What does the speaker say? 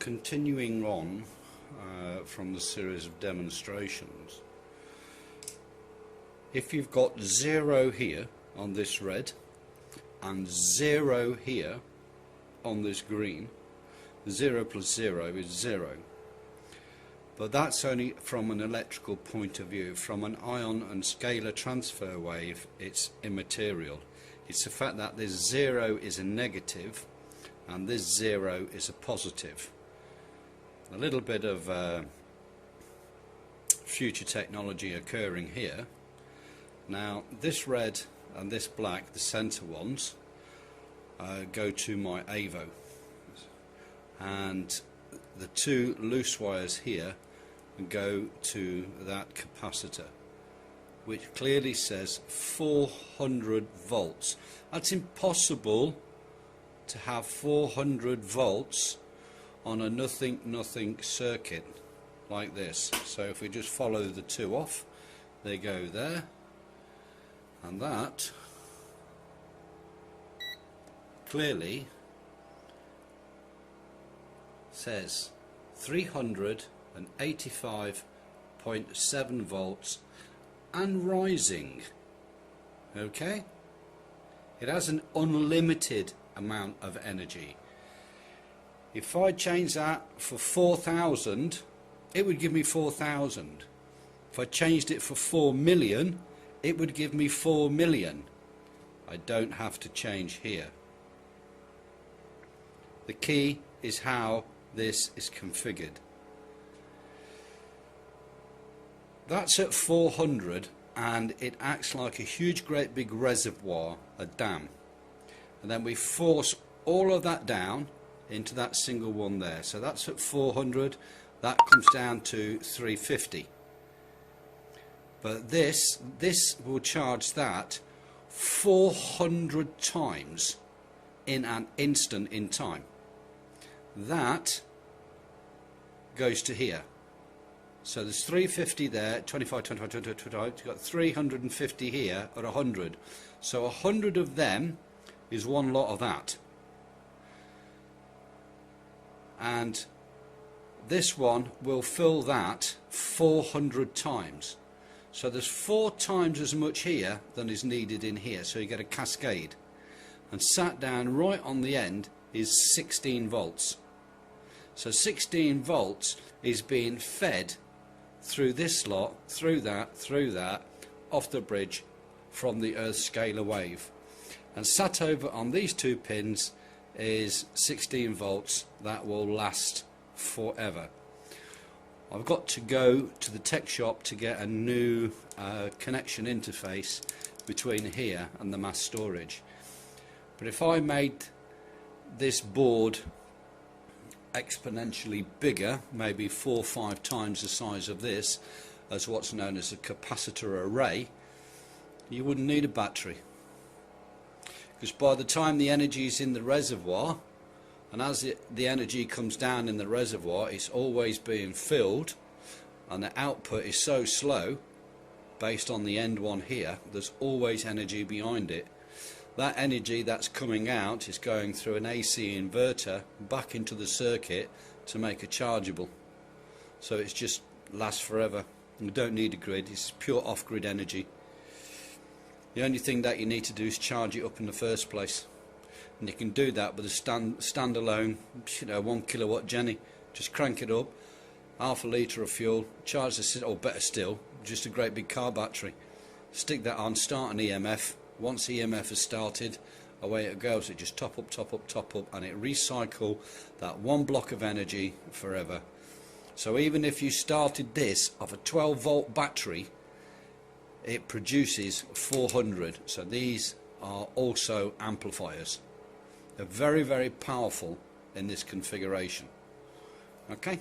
continuing on from the series of demonstrations, if you've got 0 here on this red and 0 here on this green, 0 plus 0 is 0. But that's only from an electrical point of view. From an ion and scalar transfer wave, it's immaterial. It's the fact that this 0 is a negative and this 0 is a positive. A little bit of future technology occurring here. Now this red and this black, the center ones, go to my AVO, and the two loose wires here go to that capacitor, which clearly says 400 volts. That's impossible to have 400 volts on a nothing circuit like this. So if we just follow the two off, they go there, and that clearly says 385.7 volts and rising. Okay, it has an unlimited amount of energy. If I change that for 4,000, it would give me 4,000. If I changed it for 4 million, it would give me 4 million. I don't have to change here. The key is how this is configured. That's at 400, and it acts like a huge great big reservoir, a dam, and then we force all of that down into that single one there. So that's at 400, that comes down to 350. But this will charge that 400 times in an instant in time. That goes to here. So there's 350 there, 25, 25, 25, 25. You've got 350 here at 100. So 100 of them is one lot of that. And this one will fill that 400 times. So there's 4 times as much here than is needed in here. So you get a cascade. And sat down right on the end is 16 volts. So 16 volts is being fed through this slot, through that, off the bridge from the Earth's scalar wave. And sat over on these 2 pins is 16 volts that will last forever. I've got to go to the tech shop to get a new connection interface between here and the mass storage. But if I made this board exponentially bigger, maybe 4 or 5 times the size of this, as what's known as a capacitor array, you wouldn't need a battery, because by the time the energy is in the reservoir, and as the energy comes down in the reservoir, it's always being filled, and the output is so slow based on the end one here, there's always energy behind it. That energy that's coming out is going through an AC inverter back into the circuit to make it chargeable. So it's just lasts forever. You don't need a grid, it's pure off-grid energy. The only thing that you need to do is charge it up in the first place. And you can do that with a standalone 1 kilowatt Jenny. Just crank it up, half a litre of fuel, charge the, or better still, just a great big car battery. Stick that on, start an EMF. Once EMF has started, away it goes. It just top up, top up, top up, and it recycle that one block of energy forever. So even if you started this off a 12 volt battery, it produces 400. So these are also amplifiers. They're very, very powerful in this configuration. Okay.